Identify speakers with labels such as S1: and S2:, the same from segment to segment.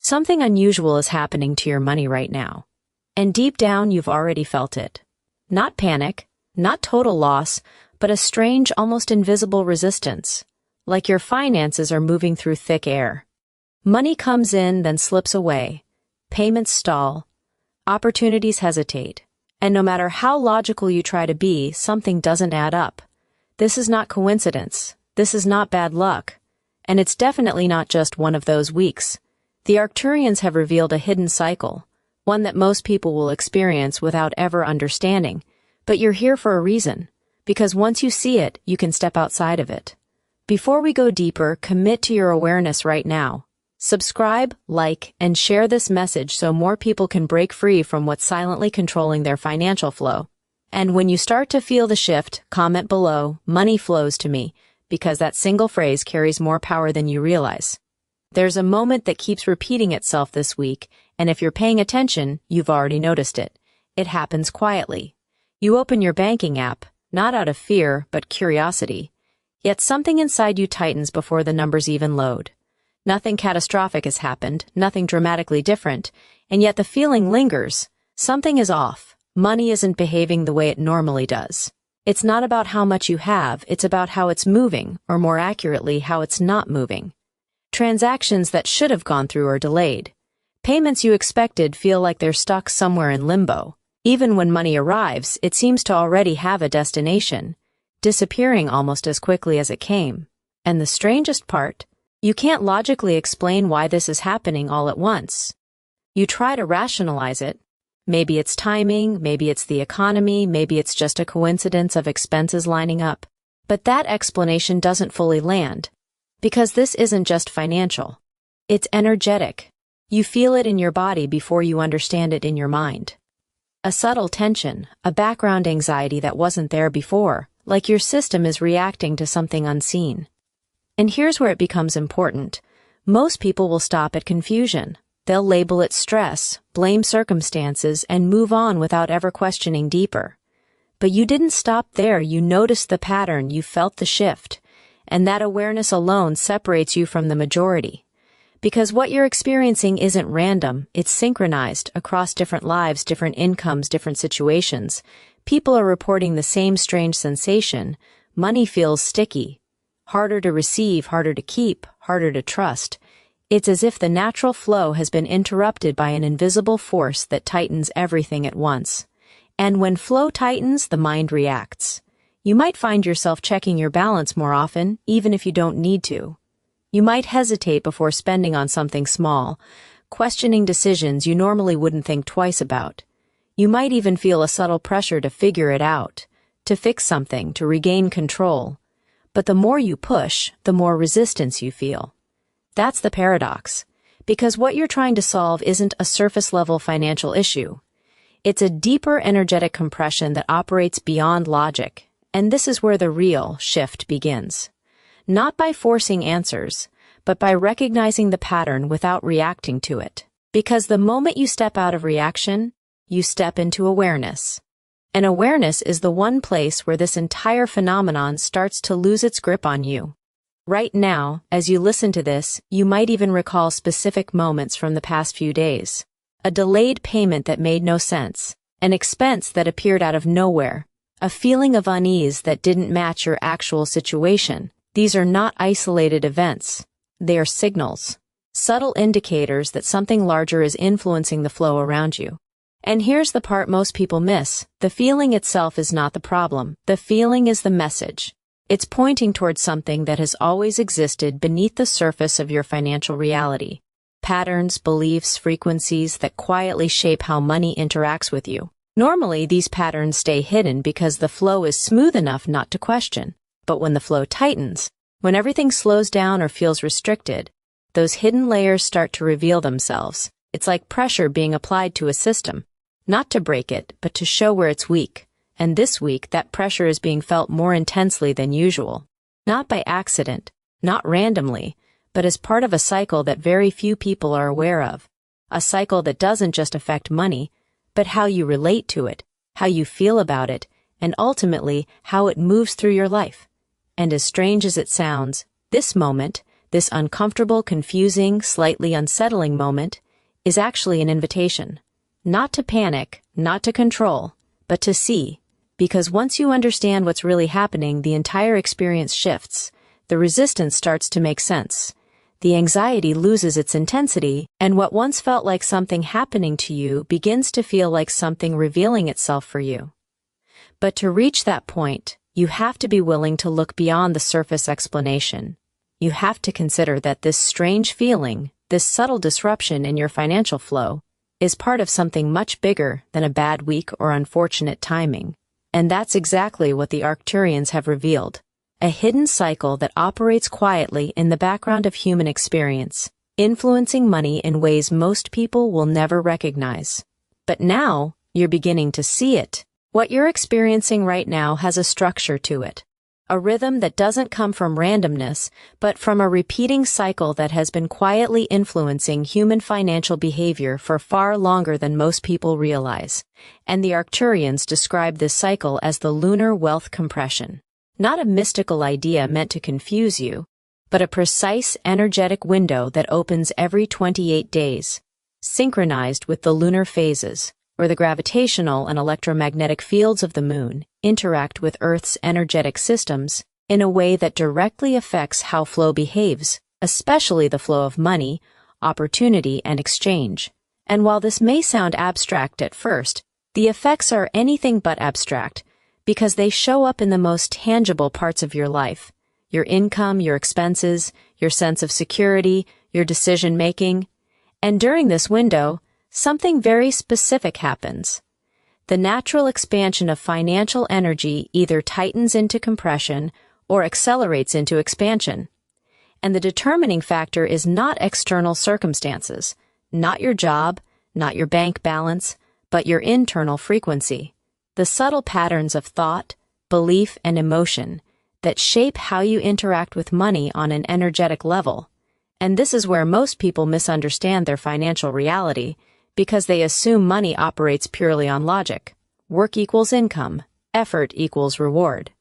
S1: Something unusual is happening to your money right now. And deep down, you've already felt it. Not panic, not total loss, but a strange, almost invisible resistance. Like your finances are moving through thick air. Money comes in, then slips away. Payments stall. Opportunities hesitate. And no matter how logical you try to be, something doesn't add up. This is not coincidence. This is not bad luck. And it's definitely not just one of those weeks. The Arcturians have revealed a hidden cycle, one that most people will experience without ever understanding. But you're here for a reason, because once you see it, you can step outside of it. Before we go deeper, commit to your awareness right now. Subscribe, like, and share this message so more people can break free from what's silently controlling their financial flow. And when you start to feel the shift, comment below, "Money flows to me," because that single phrase carries more power than you realize. There's a moment that keeps repeating itself this week, and if you're paying attention, you've already noticed it. It happens quietly. You open your banking app, not out of fear, but curiosity. Yet something inside you tightens before the numbers even load. Nothing catastrophic has happened, nothing dramatically different, and yet the feeling lingers. Something is off. Money isn't behaving the way it normally does. It's not about how much you have, it's about how it's moving, or more accurately, how it's not moving. Transactions that should have gone through are delayed. Payments you expected feel like they're stuck somewhere in limbo. Even when money arrives, it seems to already have a destination, disappearing almost as quickly as it came. And the strangest part, you can't logically explain why this is happening all at once. You try to rationalize it. Maybe it's timing, maybe it's the economy, maybe it's just a coincidence of expenses lining up. But that explanation doesn't fully land. Because this isn't just financial. It's energetic. You feel it in your body before you understand it in your mind. A subtle tension, a background anxiety that wasn't there before, like your system is reacting to something unseen. And here's where it becomes important. Most people will stop at confusion. They'll label it stress, blame circumstances, and move on without ever questioning deeper. But you didn't stop there. You noticed the pattern, you felt the shift. And that awareness alone separates you from the majority. Because what you're experiencing isn't random, it's synchronized across different lives, different incomes, different situations. People are reporting the same strange sensation. Money feels sticky. Harder to receive, harder to keep, harder to trust. It's as if the natural flow has been interrupted by an invisible force that tightens everything at once. And when flow tightens, the mind reacts. You might find yourself checking your balance more often, even if you don't need to. You might hesitate before spending on something small, questioning decisions you normally wouldn't think twice about. You might even feel a subtle pressure to figure it out, to fix something, to regain control. But the more you push, the more resistance you feel. That's the paradox, because what you're trying to solve isn't a surface-level financial issue. It's a deeper energetic compression that operates beyond logic. And this is where the real shift begins. Not by forcing answers, but by recognizing the pattern without reacting to it. Because the moment you step out of reaction, you step into awareness. And awareness is the one place where this entire phenomenon starts to lose its grip on you. Right now, as you listen to this, you might even recall specific moments from the past few days. A delayed payment that made no sense. An expense that appeared out of nowhere. A feeling of unease that didn't match your actual situation. These are not isolated events. They are signals. Subtle indicators that something larger is influencing the flow around you. And here's the part most people miss. The feeling itself is not the problem. The feeling is the message. It's pointing towards something that has always existed beneath the surface of your financial reality. Patterns, beliefs, frequencies that quietly shape how money interacts with you. Normally, these patterns stay hidden because the flow is smooth enough not to question. But when the flow tightens, when everything slows down or feels restricted, those hidden layers start to reveal themselves. It's like pressure being applied to a system, not to break it, but to show where it's weak. And this week, that pressure is being felt more intensely than usual. Not by accident, not randomly, but as part of a cycle that very few people are aware of. A cycle that doesn't just affect money, but how you relate to it, how you feel about it, and ultimately how it moves through your life. And as strange as it sounds, this moment, this uncomfortable, confusing, slightly unsettling moment, is actually an invitation. Not to panic, not to control, but to see. Because once you understand what's really happening, the entire experience shifts. The resistance starts to make sense. The anxiety loses its intensity, and what once felt like something happening to you begins to feel like something revealing itself for you. But to reach that point, you have to be willing to look beyond the surface explanation. You have to consider that this strange feeling, this subtle disruption in your financial flow, is part of something much bigger than a bad week or unfortunate timing. And that's exactly what the Arcturians have revealed. A hidden cycle that operates quietly in the background of human experience, influencing money in ways most people will never recognize. But now, you're beginning to see it. What you're experiencing right now has a structure to it. A rhythm that doesn't come from randomness, but from a repeating cycle that has been quietly influencing human financial behavior for far longer than most people realize. And the Arcturians describe this cycle as the Lunar Wealth Compression. Not a mystical idea meant to confuse you, but a precise, energetic window that opens every 28 days, synchronized with the lunar phases, where the gravitational and electromagnetic fields of the moon interact with Earth's energetic systems in a way that directly affects how flow behaves, especially the flow of money, opportunity, and exchange. And while this may sound abstract at first, the effects are anything but abstract, because they show up in the most tangible parts of your life: your income, your expenses, your sense of security, your decision-making. And during this window, something very specific happens. The natural expansion of financial energy either tightens into compression or accelerates into expansion. And the determining factor is not external circumstances, not your job, not your bank balance, but your internal frequency. The subtle patterns of thought, belief, and emotion that shape how you interact with money on an energetic level. And this is where most people misunderstand their financial reality, because they assume money operates purely on logic. Work equals income, effort equals reward.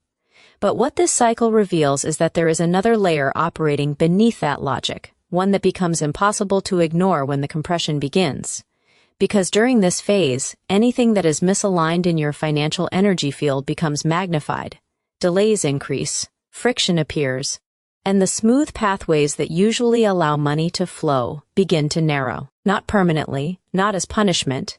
S1: But what this cycle reveals is that there is another layer operating beneath that logic, one that becomes impossible to ignore when the compression begins. Because during this phase, anything that is misaligned in your financial energy field becomes magnified. Delays increase, friction appears, and the smooth pathways that usually allow money to flow begin to narrow. Not permanently, not as punishment,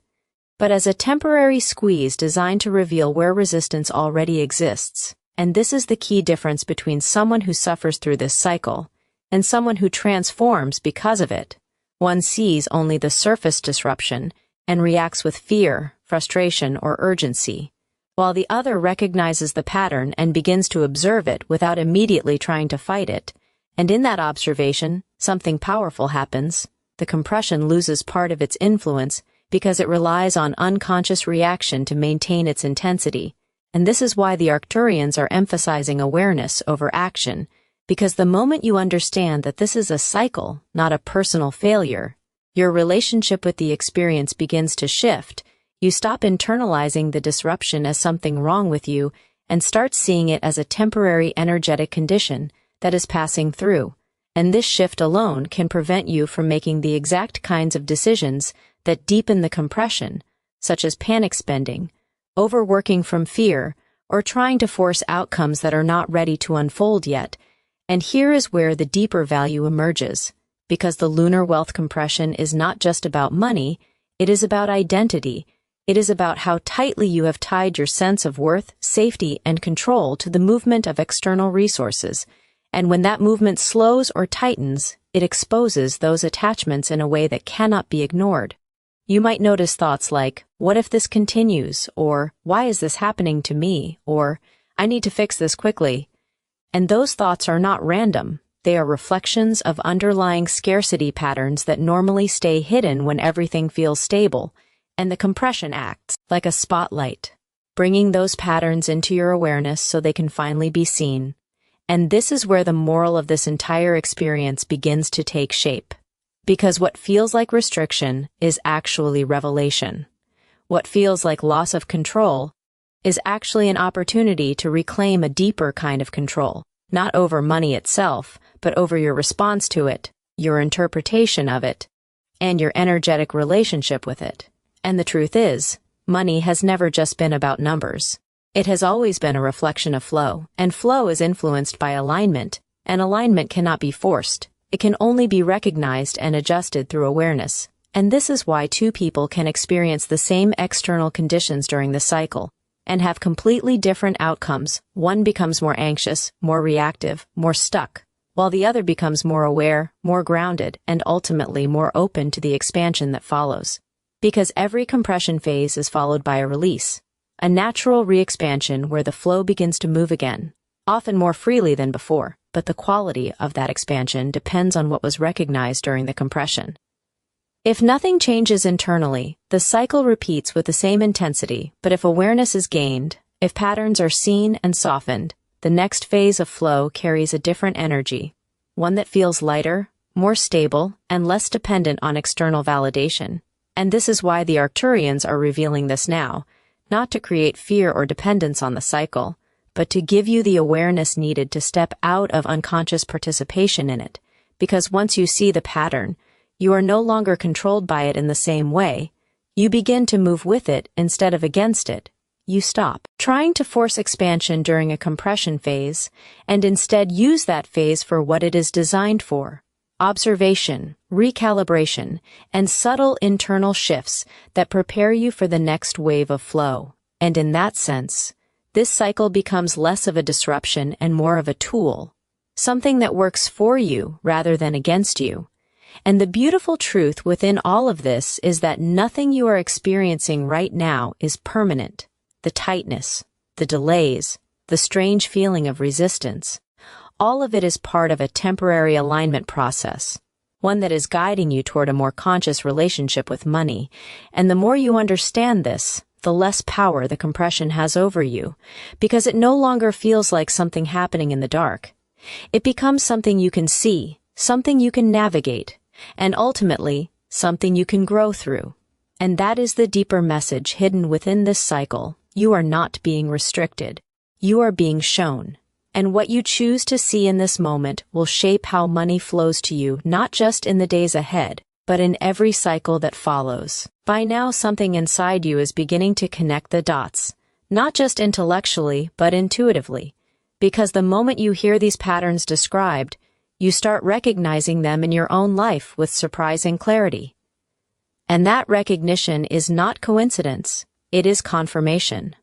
S1: but as a temporary squeeze designed to reveal where resistance already exists. And this is the key difference between someone who suffers through this cycle and someone who transforms because of it. One sees only the surface disruption and reacts with fear, frustration, or urgency, while the other recognizes the pattern and begins to observe it without immediately trying to fight it. And in that observation, something powerful happens. The compression loses part of its influence because it relies on unconscious reaction to maintain its intensity. And this is why the Arcturians are emphasizing awareness over action, because the moment you understand that this is a cycle, not a personal failure, your relationship with the experience begins to shift. You stop internalizing the disruption as something wrong with you and start seeing it as a temporary energetic condition that is passing through. And this shift alone can prevent you from making the exact kinds of decisions that deepen the compression, such as panic spending, overworking from fear, or trying to force outcomes that are not ready to unfold yet. And here is where the deeper value emerges, because the lunar wealth compression is not just about money, it is about identity. It is about how tightly you have tied your sense of worth, safety, and control to the movement of external resources. And when that movement slows or tightens, it exposes those attachments in a way that cannot be ignored. You might notice thoughts like, "What if this continues?" or "Why is this happening to me?" or "I need to fix this quickly." And those thoughts are not random. They are reflections of underlying scarcity patterns that normally stay hidden when everything feels stable, and the compression acts like a spotlight, bringing those patterns into your awareness so they can finally be seen. And this is where the moral of this entire experience begins to take shape. Because what feels like restriction is actually revelation. What feels like loss of control is actually an opportunity to reclaim a deeper kind of control. not over money itself, but over your response to it, your interpretation of it, and your energetic relationship with it. And the truth is, money has never just been about numbers. It has always been a reflection of flow, and flow is influenced by alignment, and alignment cannot be forced. It can only be recognized and adjusted through awareness. And this is why two people can experience the same external conditions during the cycle and have completely different outcomes. One becomes more anxious, more reactive, more stuck, while the other becomes more aware, more grounded, and ultimately more open to the expansion that follows. Because every compression phase is followed by a release, a natural re-expansion where the flow begins to move again, often more freely than before, but the quality of that expansion depends on what was recognized during the compression. If nothing changes internally, the cycle repeats with the same intensity, but if awareness is gained, if patterns are seen and softened, the next phase of flow carries a different energy, one that feels lighter, more stable, and less dependent on external validation. And this is why the Arcturians are revealing this now, not to create fear or dependence on the cycle, but to give you the awareness needed to step out of unconscious participation in it, because once you see the pattern, you are no longer controlled by it in the same way. You begin to move with it instead of against it. You stop trying to force expansion during a compression phase and instead use that phase for what it is designed for: observation, recalibration, and subtle internal shifts that prepare you for the next wave of flow. And in that sense, this cycle becomes less of a disruption and more of a tool, something that works for you rather than against you. And the beautiful truth within all of this is that nothing you are experiencing right now is permanent. The tightness, the delays, the strange feeling of resistance, all of it is part of a temporary alignment process, one that is guiding you toward a more conscious relationship with money. And the more you understand this, the less power the compression has over you, because it no longer feels like something happening in the dark. It becomes something you can see, something you can navigate, and ultimately, something you can grow through. And that is the deeper message hidden within this cycle. You are not being restricted. You are being shown. And what you choose to see in this moment will shape how money flows to you, not just in the days ahead, but in every cycle that follows. By now, something inside you is beginning to connect the dots, not just intellectually, but intuitively. Because the moment you hear these patterns described, you start recognizing them in your own life with surprising clarity. And that recognition is not coincidence, it is confirmation.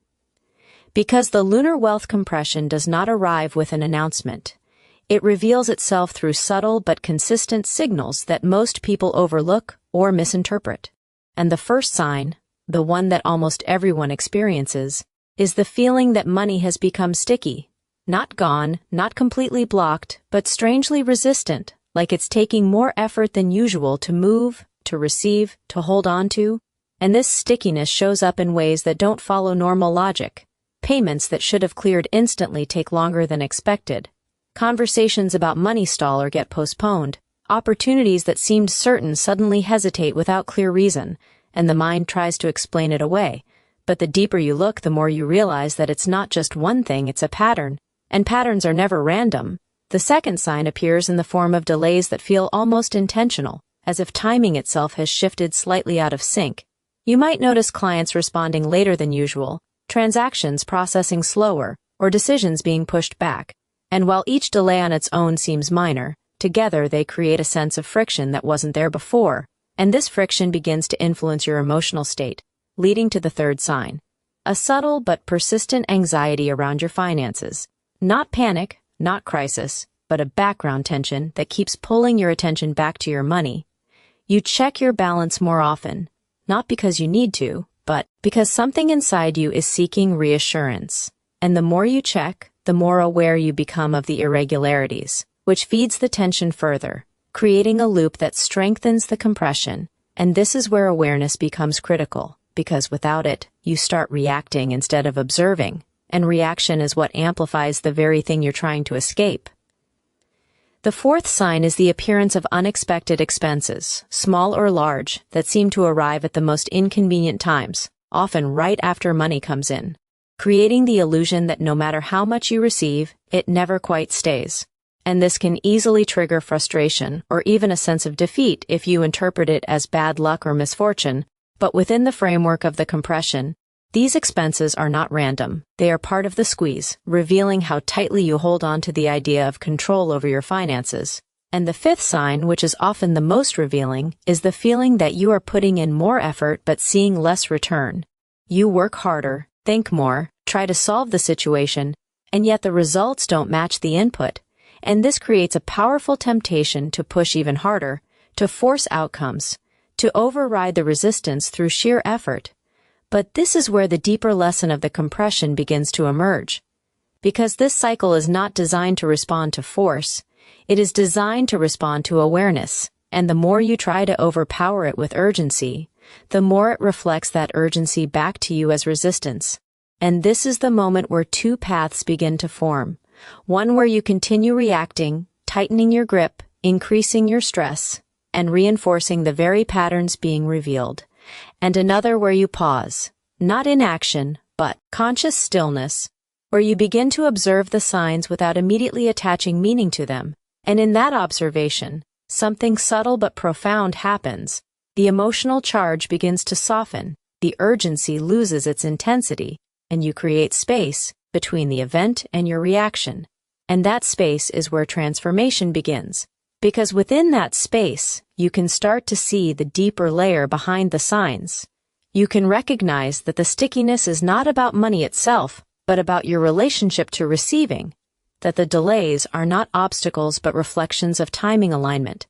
S1: Because the lunar wealth compression does not arrive with an announcement. It reveals itself through subtle but consistent signals that most people overlook or misinterpret. And the first sign, the one that almost everyone experiences, is the feeling that money has become sticky. Not gone, not completely blocked, but strangely resistant, like it's taking more effort than usual to move, to receive, to hold on to. And this stickiness shows up in ways that don't follow normal logic. Payments that should have cleared instantly take longer than expected. Conversations about money stall or get postponed. Opportunities that seemed certain suddenly hesitate without clear reason, and the mind tries to explain it away. But the deeper you look, the more you realize that it's not just one thing, it's a pattern. And patterns are never random. The second sign appears in the form of delays that feel almost intentional, as if timing itself has shifted slightly out of sync. You might notice clients responding later than usual, transactions processing slower, or decisions being pushed back. And while each delay on its own seems minor, together they create a sense of friction that wasn't there before, and this friction begins to influence your emotional state, leading to the third sign: a subtle but persistent anxiety around your finances. Not panic, not crisis, but a background tension that keeps pulling your attention back to your money. You check your balance more often, not because you need to, but because something inside you is seeking reassurance. And the more you check, the more aware you become of the irregularities, which feeds the tension further, creating a loop that strengthens the compression. And this is where awareness becomes critical, because without it, you start reacting instead of observing. And reaction is what amplifies the very thing you're trying to escape. The fourth sign is the appearance of unexpected expenses, small or large, that seem to arrive at the most inconvenient times, often right after money comes in. creating the illusion that no matter how much you receive, it never quite stays. And this can easily trigger frustration or even a sense of defeat if you interpret it as bad luck or misfortune. But within the framework of the compression, these expenses are not random. They are part of the squeeze, revealing how tightly you hold on to the idea of control over your finances. And the fifth sign, which is often the most revealing, is the feeling that you are putting in more effort but seeing less return. You work harder, think more, try to solve the situation, and yet the results don't match the input. And this creates a powerful temptation to push even harder, to force outcomes, to override the resistance through sheer effort. But this is where the deeper lesson of the compression begins to emerge. Because this cycle is not designed to respond to force, it is designed to respond to awareness, and the more you try to overpower it with urgency, the more it reflects that urgency back to you as resistance. And this is the moment where two paths begin to form. One where you continue reacting, tightening your grip, increasing your stress, and reinforcing the very patterns being revealed. And another where you pause, not inaction, but conscious stillness, where you begin to observe the signs without immediately attaching meaning to them. And in that observation, something subtle but profound happens. The emotional charge begins to soften, the urgency loses its intensity, and you create space between the event and your reaction. And that space is where transformation begins. Because within that space, you can start to see the deeper layer behind the signs. You can recognize that the stickiness is not about money itself, but about your relationship to receiving. That the delays are not obstacles but reflections of timing alignment.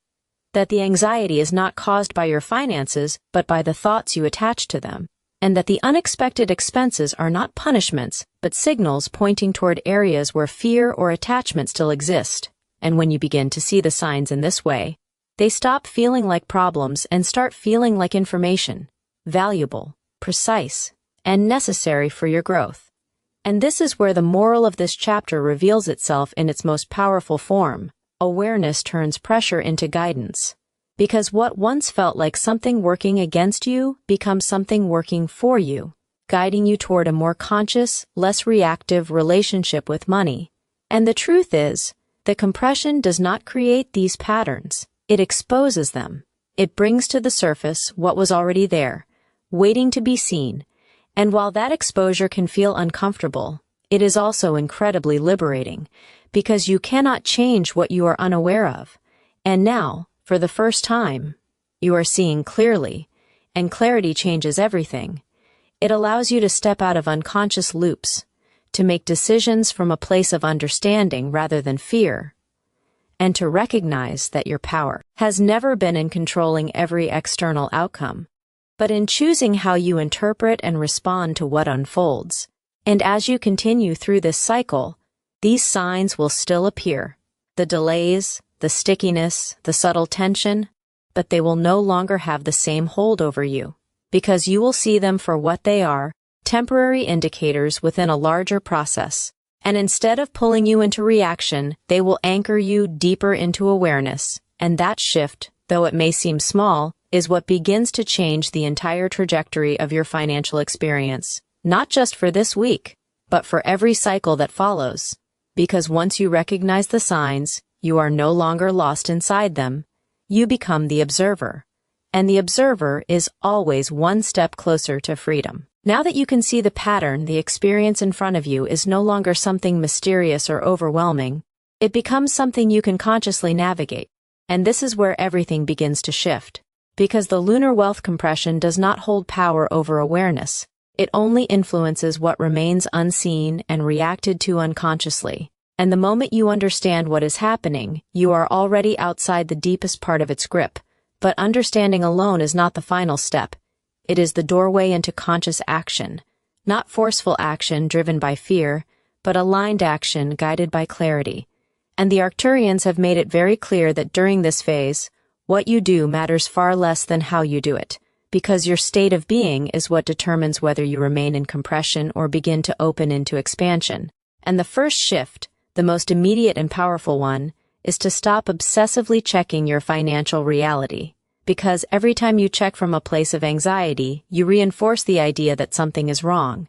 S1: That the anxiety is not caused by your finances, but by the thoughts you attach to them. And that the unexpected expenses are not punishments, but signals pointing toward areas where fear or attachment still exist. And when you begin to see the signs in this way, they stop feeling like problems and start feeling like information, valuable, precise, and necessary for your growth. And this is where the moral of this chapter reveals itself in its most powerful form. Awareness turns pressure into guidance. Because what once felt like something working against you becomes something working for you, guiding you toward a more conscious, less reactive relationship with money. And the truth is, the compression does not create these patterns. It exposes them. It brings to the surface what was already there, waiting to be seen. And while that exposure can feel uncomfortable, it is also incredibly liberating, because you cannot change what you are unaware of. And now, for the first time, you are seeing clearly, and clarity changes everything. It allows you to step out of unconscious loops, to make decisions from a place of understanding rather than fear, and to recognize that your power has never been in controlling every external outcome, but in choosing how you interpret and respond to what unfolds. And as you continue through this cycle, these signs will still appear. The delays, the stickiness, the subtle tension, but they will no longer have the same hold over you, because you will see them for what they are, temporary indicators within a larger process. And instead of pulling you into reaction, they will anchor you deeper into awareness. And that shift, though it may seem small, is what begins to change the entire trajectory of your financial experience, not just for this week, but for every cycle that follows. Because once you recognize the signs, you are no longer lost inside them. You become the observer. And the observer is always one step closer to freedom. Now that you can see the pattern, the experience in front of you is no longer something mysterious or overwhelming. It becomes something you can consciously navigate. And this is where everything begins to shift. Because the lunar wealth compression does not hold power over awareness. It only influences what remains unseen and reacted to unconsciously. And the moment you understand what is happening, you are already outside the deepest part of its grip. But understanding alone is not the final step. It is the doorway into conscious action. Not forceful action driven by fear, but aligned action guided by clarity. And the Arcturians have made it very clear that during this phase, what you do matters far less than how you do it. Because your state of being is what determines whether you remain in compression or begin to open into expansion. And the first shift, the most immediate and powerful one, is to stop obsessively checking your financial reality. Because every time you check from a place of anxiety, you reinforce the idea that something is wrong.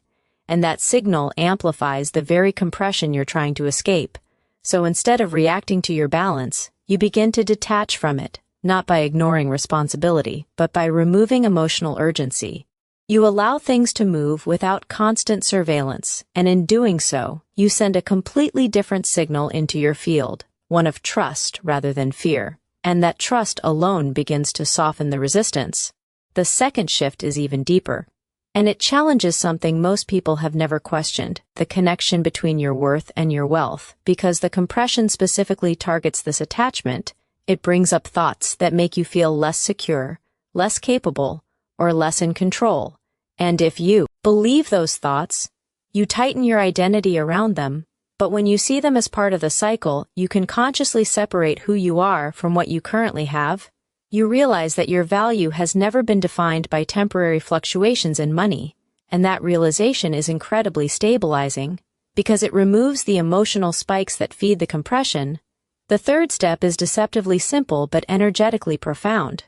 S1: and that signal amplifies the very compression you're trying to escape. So instead of reacting to your balance, you begin to detach from it, not by ignoring responsibility, but by removing emotional urgency. You allow things to move without constant surveillance, and in doing so, you send a completely different signal into your field, one of trust rather than fear, and that trust alone begins to soften the resistance. The second shift is even deeper, and it challenges something most people have never questioned, the connection between your worth and your wealth. Because the compression specifically targets this attachment, it brings up thoughts that make you feel less secure, less capable, or less in control. And if you believe those thoughts, you tighten your identity around them. But when you see them as part of the cycle, you can consciously separate who you are from what you currently have. You realize that your value has never been defined by temporary fluctuations in money, and that realization is incredibly stabilizing, because it removes the emotional spikes that feed the compression. The third step is deceptively simple but energetically profound,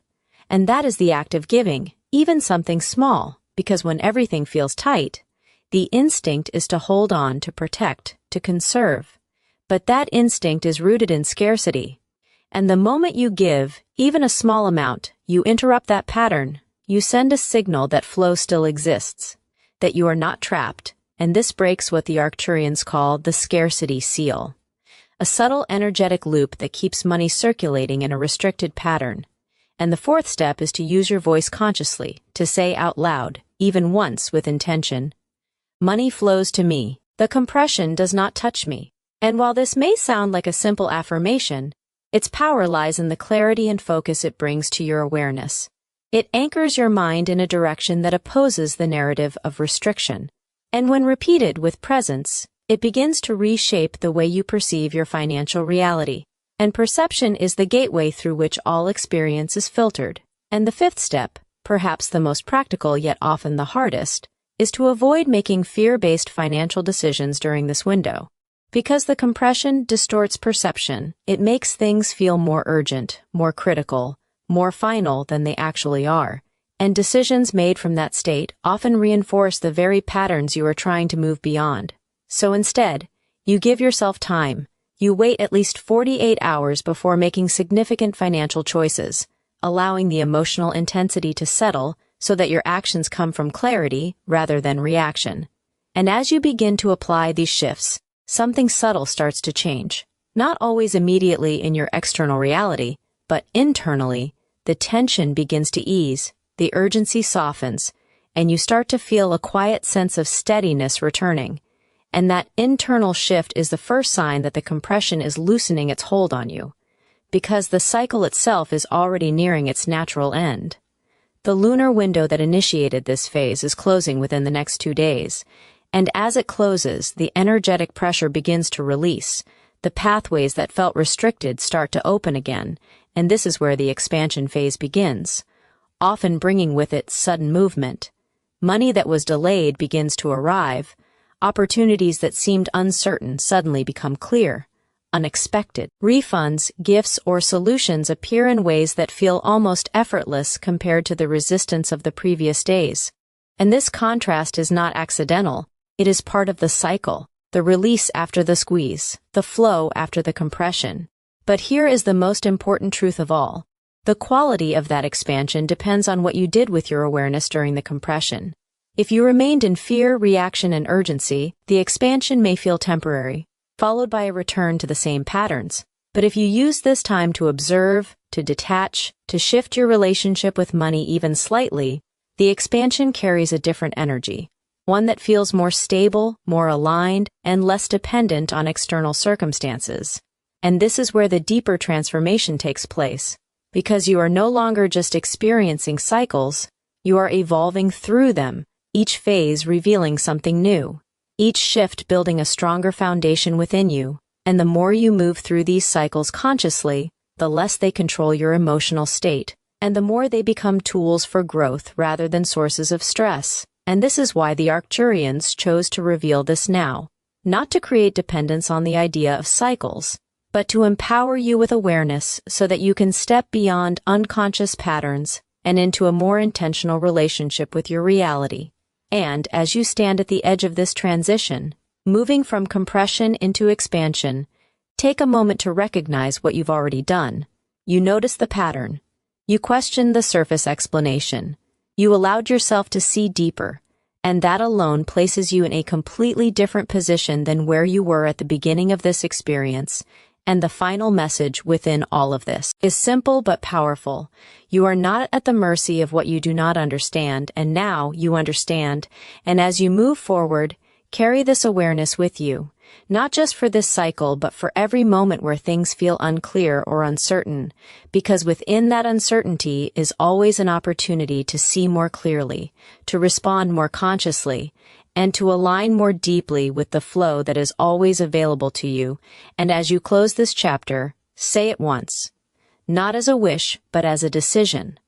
S1: and that is the act of giving, even something small, because when everything feels tight, the instinct is to hold on, to protect, to conserve. But that instinct is rooted in scarcity. And the moment you give, even a small amount, you interrupt that pattern. You send a signal that flow still exists, that you are not trapped, and this breaks what the Arcturians call the scarcity seal, a subtle energetic loop that keeps money circulating in a restricted pattern. And the fourth step is to use your voice consciously, to say out loud, even once with intention, "Money flows to me. The compression does not touch me." And while this may sound like a simple affirmation, its power lies in the clarity and focus it brings to your awareness. It anchors your mind in a direction that opposes the narrative of restriction. And when repeated with presence, it begins to reshape the way you perceive your financial reality. And perception is the gateway through which all experience is filtered. And the fifth step, perhaps the most practical yet often the hardest, is to avoid making fear-based financial decisions during this window. Because the compression distorts perception, it makes things feel more urgent, more critical, more final than they actually are. And decisions made from that state often reinforce the very patterns you are trying to move beyond. So instead, you give yourself time. You wait at least 48 hours before making significant financial choices, allowing the emotional intensity to settle so that your actions come from clarity rather than reaction. And as you begin to apply these shifts, something subtle starts to change. Not always immediately in your external reality, but internally, the tension begins to ease, the urgency softens, and you start to feel a quiet sense of steadiness returning. And that internal shift is the first sign that the compression is loosening its hold on you, because the cycle itself is already nearing its natural end. The lunar window that initiated this phase is closing within the next 2 days, and as it closes, the energetic pressure begins to release. The pathways that felt restricted start to open again, and this is where the expansion phase begins, often bringing with it sudden movement. Money that was delayed begins to arrive. Opportunities that seemed uncertain suddenly become clear. Unexpected refunds, gifts, or solutions appear in ways that feel almost effortless compared to the resistance of the previous days. And this contrast is not accidental. It is part of the cycle, the release after the squeeze, the flow after the compression. But here is the most important truth of all. The quality of that expansion depends on what you did with your awareness during the compression. If you remained in fear, reaction, and urgency, the expansion may feel temporary, followed by a return to the same patterns. But if you use this time to observe, to detach, to shift your relationship with money even slightly, the expansion carries a different energy, one that feels more stable, more aligned, and less dependent on external circumstances. And this is where the deeper transformation takes place, because you are no longer just experiencing cycles, you are evolving through them, each phase revealing something new, each shift building a stronger foundation within you. And the more you move through these cycles consciously, the less they control your emotional state, and the more they become tools for growth rather than sources of stress. And this is why the Arcturians chose to reveal this now, not to create dependence on the idea of cycles, but to empower you with awareness so that you can step beyond unconscious patterns and into a more intentional relationship with your reality. And as you stand at the edge of this transition, moving from compression into expansion, take a moment to recognize what you've already done. You notice the pattern. You questioned the surface explanation. You allowed yourself to see deeper, and that alone places you in a completely different position than where you were at the beginning of this experience. And the final message within all of this is simple but powerful. You are not at the mercy of what you do not understand, and now you understand. And as you move forward, carry this awareness with you, not just for this cycle, but for every moment where things feel unclear or uncertain, because within that uncertainty is always an opportunity to see more clearly, to respond more consciously, and to align more deeply with the flow that is always available to you. And as you close this chapter, say it once, not as a wish, but as a decision.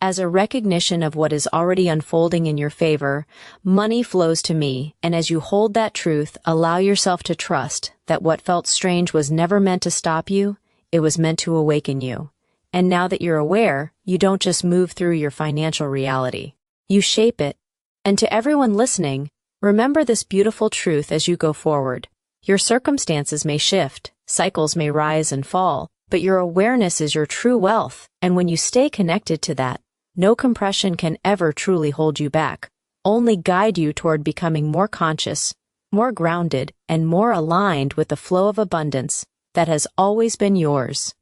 S1: As a recognition of what is already unfolding in your favor, money flows to me, and as you hold that truth, allow yourself to trust that what felt strange was never meant to stop you, it was meant to awaken you. And now that you're aware, you don't just move through your financial reality. You shape it. And to everyone listening, remember this beautiful truth as you go forward. Your circumstances may shift, cycles may rise and fall, but your awareness is your true wealth, and when you stay connected to that, no compression can ever truly hold you back, only guide you toward becoming more conscious, more grounded, and more aligned with the flow of abundance that has always been yours.